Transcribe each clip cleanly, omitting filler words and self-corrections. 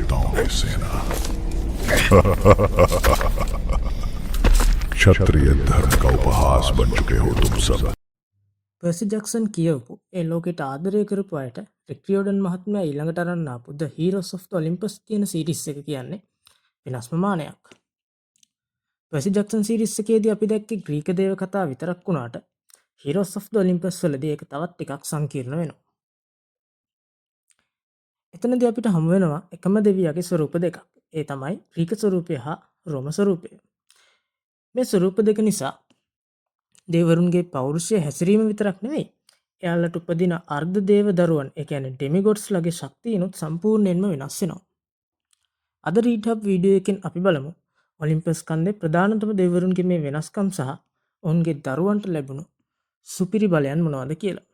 देवताओं की सेना। क्षत्रिय धर्म का उपहास बन चुके हो तुम सब। පර්සි ජැක්සන් කියවපු ඒ ලෝකෙට ආදරය කරපු අයට රික් රියෝඩන් මහත්මයා ඊළඟට අරන් ආපු The Heroes of the Olympus කියන සීරීස් එක කියන්නේ වෙනස්ම මානයක්. පර්සි ජැක්සන් සීරීස් එකේදී අපි දැක්කේ ග්‍රීක දේව කතා විතරක් වුණාට Heroes of the Olympus වලදී ඒක තවත් ටිකක් සංකීර්ණ වෙනවා. එතනදී අපිට හමු වෙනවා එකම දෙවියගේ ස්වරූප දෙකක්. ඒ තමයි ග්‍රීක ස්වරූපය හා රෝම ස්වරූපය. මේ ස්වරූප දෙක නිසා දෙවරුන්ගේ පෞරුෂය හැසිරීම විතරක් නෙවෙයි එයාලට උපදින අර්ධ දේව දරුවන් ඒ කියන්නේ ඩෙමිගොඩ්ස් ලගේ ශක්තියනොත් සම්පූර්ණයෙන්ම වෙනස් වෙනවා. අද රීටප් වීඩියෝ එකෙන් අපි බලමු ඔලිම්පස් කන්දේ ප්‍රධානතම දෙවරුන්ගේ මේ වෙනස්කම් සහ ඔවුන්ගේ දරුවන්ට ලැබුණු සුපිරි බලයන් මොනවද කියලා.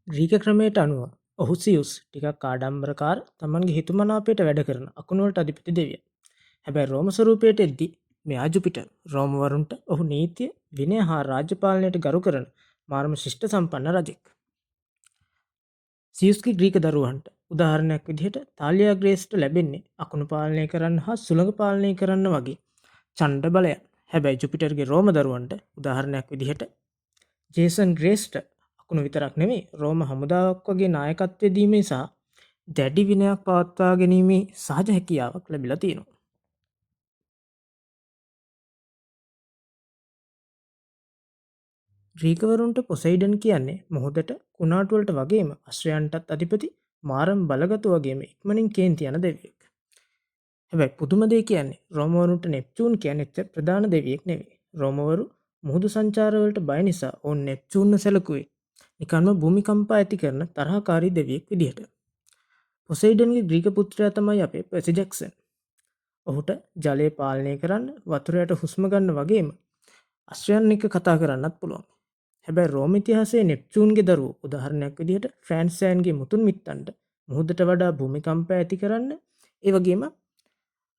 ග්‍රීක ක්‍රමයට අනුව ඔහු සියුස් ටිකක් ආඩම්බරකාර තමන්ගේ හිතුමනාපයට වැඩ කරන අකුණුවලට අධිපති දෙවිය. හැබැයි රෝම ස්වරූපයට එද්දී මෙයා ජුපිටර්. රෝමවරුන්ට ඔහු නීතිය, විනය හා රාජ්‍ය පාලනයට ගරු කරන මාරම ශිෂ්ට සම්පන්න රජෙක්. සියුස්ගේ ග්‍රීක දරුවන්ට උදාහරණයක් විදිහට තාලියා ග්‍රේස්ට ලැබෙන්නේ අකුණු පාලනය කරන්න හා සුළඟ පාලනය කරන්න වගේ ඡණ්ඩ බලයන්. හැබැයි ජුපිටර්ගේ රෝම දරුවන්ට උදාහරණයක් විදිහට ජේසන් ග්‍රේස්ට අකුණු විතරක් නෙවෙයි රෝම හමුදාවක් වගේ නායකත්වය දීමේ සහ දැඩි විනයක් පවත්වා ගැනීමේ සහජ හැකියාවක් ලැබිලා තියෙනවා. ග්‍රීකවරුන්ට පොසයිඩන් කියන්නේ මොහොතට කුණාටුවලට වගේම අශ්‍රයන්ටත් අධිපති මාරම් බලගතු වගේම ඉක්මනින් කේන්ති යන දෙවියෙක්. හැබැයි පුදුම දේ කියන්නේ රෝමවරුන්ට නෙප්චූන් කියන්නේ ප්‍රධාන දෙවියෙක් නෙවෙයි. රෝමවරු මුහුදු සංචාරවලට බය නිසා ඔවුන් නෙප්චූන්ව සැලකුවේ නිකන්ම භූමිකම්පා ඇති කරන තරහකාරී දෙවියෙක් විදිහට. පොසයිඩන්ගේ ග්‍රීක පුත්‍රයා තමයි අපේ පර්සි ජැක්සන්. ඔහුට ජලය පාලනය කරන්න වතුරයට හුස්ම ගන්න වගේම අශ්‍රයන් එක්ක කතා කරන්නත් පුළුවන්. හැබැයි රෝම ඉතිහාසයේ නෙප්චූන්ගේ දරුවෝ උදාහරණයක් විදිහට ෆ්‍රෑන්සෑන්ගේ මුතුන් මිත්තන්ට මුහුදට වඩා භූමිකම්ප ඇති කරන්න ඒ වගේම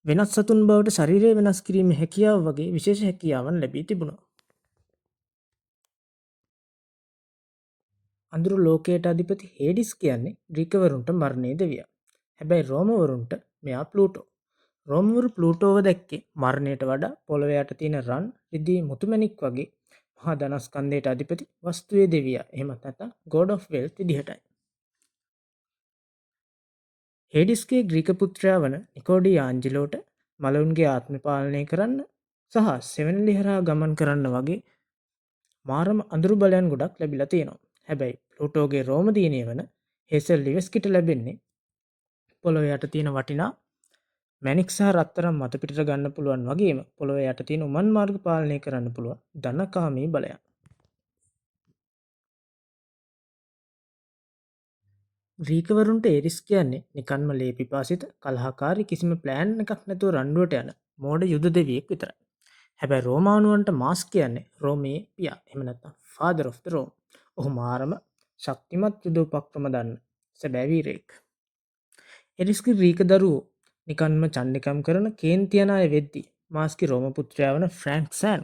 වෙනස් සතුන් බවට ශරීරය වෙනස් කිරීමේ හැකියාව වගේ විශේෂ හැකියාවන් ලැබී තිබුණා. අඳුරු ලෝකයට අධිපති හේඩිස් කියන්නේ ග්‍රීකවරුන්ට මරණයේ දෙවියා. හැබැයි රෝමවරුන්ට මෙයා ප්ලූටෝ. රෝමවරු ප්ලූටෝව දැක්කේ මරණයට වඩා පොළොව යට තියෙන රන්, රිදී, මුතුමැණික් වගේ මහා ධනස්කන්ධයට අධිපති වස්තුවේ දෙවියා. එහෙමත් නැත්නම් God of Wealth විදිහටයි. හේඩිස්ගේ ග්‍රීක පුත්‍රයා වන නිකෝඩී ආන්ජලෝට මලවුන්ගේ ආත්ම පාලනය කරන්න සහ සෙවණලි හරහා ගමන් කරන්න වගේ මාරම අඳුරු බලයන් ගොඩක් ලැබිලා තියෙනවා. හැබැයි ප්ලූටෝගේ රෝම දියණිය වන හේසල් ලිවෙස්කිට ලැබෙන්නේ පොළොව යට තියෙන වටිනා මැණික් සහ රත්තරන් මත පිටට ගන්න පුළුවන් වගේම පොළොව යට තියෙන උමන් මාර්ග පාලනය කරන්න පුළුවන් ධනකාමී බලයන්. ග්‍රීකවරුන්ට ඒරිස් කියන්නේ නිකන්ම ලේ පිපාසිත කලහකාරී කිසිම ප්ලෑන් එකක් නැතුව රණ්ඩුවට යන මෝඩ යුද දෙවියෙක් විතරයි. හැබැයි රෝමානුවන්ට මාස් කියන්නේ රෝමයේ පියා. එහෙම නැත්නම් ෆාදර් ඔෆ් ද රෝම්. ඔහු මාරම ශක්තිමත් යුද උපක්‍රම දන්න සැබෑ වීරයෙක්. එරිස්ගේ ග්‍රීක දරුවෝ නිකන්ම චණ්ඩිකම් කරන කේන්ති යන අය වෙද්දී මාස්ගේ රෝම පුත්‍රයා වන ෆ්‍රැන්ක් සෑන්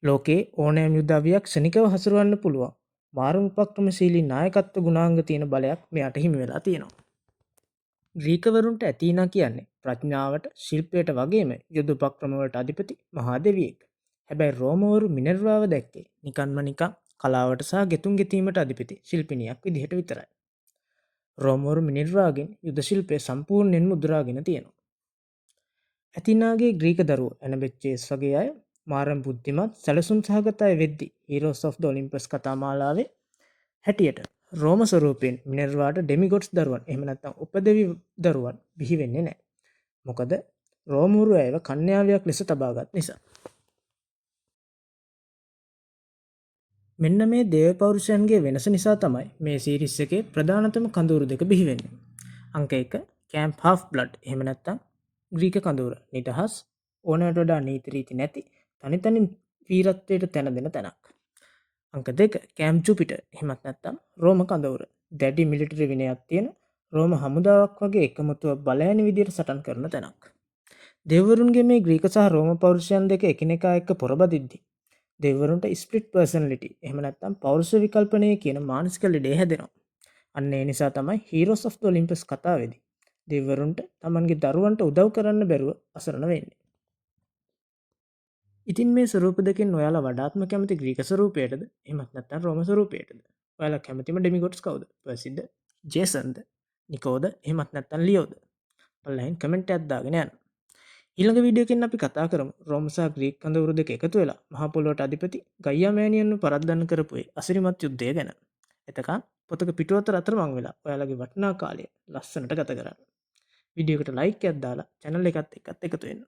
ලෝකේ ඕනෑම යුද අවියක් ක්ෂණිකව හසුරවන්න පුළුවන් මාරම උපක්‍රමශීලී නායකත්ව ගුණාංග තියෙන බලයක් මෙයාට හිමි වෙලා තියෙනවා. ග්‍රීකවරුන්ට ඇතීනා කියන්නේ ප්‍රඥාවට, ශිල්පයට වගේම යුද උපක්‍රම වලට අධිපති මහා දෙවියෙක්. හැබැයි රෝමවරු මිනර්වාව දැක්කේ නිකන් කලාවට සහ ගෙතුම් ගෙතීමට අධිපති ශිල්පිනියක් විදිහට විතරයි. රෝමවරු මිනර්වාගෙන් යුද ශිල්පය සම්පූර්ණයෙන්ම උදුරාගෙන තියෙනවා. ඇතිනාගේ ග්‍රීක දරුවෝ ඇනබෙච්චේස් වගේ අය මාරම් බුද්ධිමත් සැලසුම් සහගත අය වෙද්දී Heroes of the Olympus කතා මාලාවේ හැටියට රෝම ස්වරූපයෙන් මිනර්වාට ඩෙමිගොඩ්ස් දරුවන් එහෙම නැත්නම් උපදෙවි දරුවන් බිහි වෙන්නේ නැහැ. මොකද රෝමවරු අයව කන්‍යාවියක් ලෙස තබාගත් නිසා. මෙන්න මේ දේව පෞරුෂයන්ගේ වෙනස නිසා තමයි මේ සීරීස් එකේ ප්‍රධානතම කඳවුරු දෙක බිහි වෙන්නේ. අංක 1 කැම්ප් හාෆ් බ්ලඩ් එහෙම නැත්නම් ග්‍රීක කඳවුර. නිදහස් ඕනෑමට වඩා නීති රීති නැති තනි වීරත්වයට තැන දෙන තැනක්. අංක 2 කැම්ප් ජුපිටර් එහෙමත් නැත්නම් රෝම කඳවුර. දැඩි මිලිටරි විනයක් තියෙන රෝම හමුදාවක් වගේ එකමුතුව බලයන විදියට සටන් කරන තැනක්. දෙවිවරුන්ගේ මේ ග්‍රීක සහ රෝම පෞරුෂයන් දෙක එකිනෙකා එක්ක පොරබදිද්දී දෙවිවරුන්ට ස්ප්ලිට් පර්සනැලිටි එහෙම නැත්නම් පෞරුෂ විකල්පනය කියන මානසික ලෙඩේ හැදෙනවා. අන්න ඒ නිසා තමයි හීරෝස් ඔෆ් ද ඔලිම්පස් කතාවේදී දෙවිවරුන්ට තමන්ගේ දරුවන්ට උදව් කරන්න බැරුව අසරණ වෙන්නේ. ඉතින් මේ ස්වරූප දෙකෙන් ඔයාලා වඩාත්ම කැමති ග්‍රීක ස්වරූපයටද එහෙමත් නැත්නම් රෝම ස්වරූපයටද? ඔයාලා කැමතිම ඩෙමිගොඩ්ස් කවුද? පර්සිද? ජේසන්ද? නිකෝද? එහෙමත් නැත්නම් ලියෝද? ඔයාලා කමෙන්ට් එකක් දාගෙන යන්න. ඊළඟ වීඩියෝ එකෙන් අපි කතා කරමු රෝම සහ ග්‍රීක කඳවුරු දෙක එකතු වෙලා මහ පොළොවට අධිපති ගයියා මෑනියන්ව පරද්දන්න කරපු ඒ අසිරිමත් යුද්ධය ගැන. එතකන් පොතක පිටුවතර අතරමං වෙලා ඔයාලගේ වටිනා කාලය ලස්සනට ගත කරන්න. වීඩියෝ එකට ලයික් එකක් දාලා channel එකත් එක්කත් එකතු වෙන්න.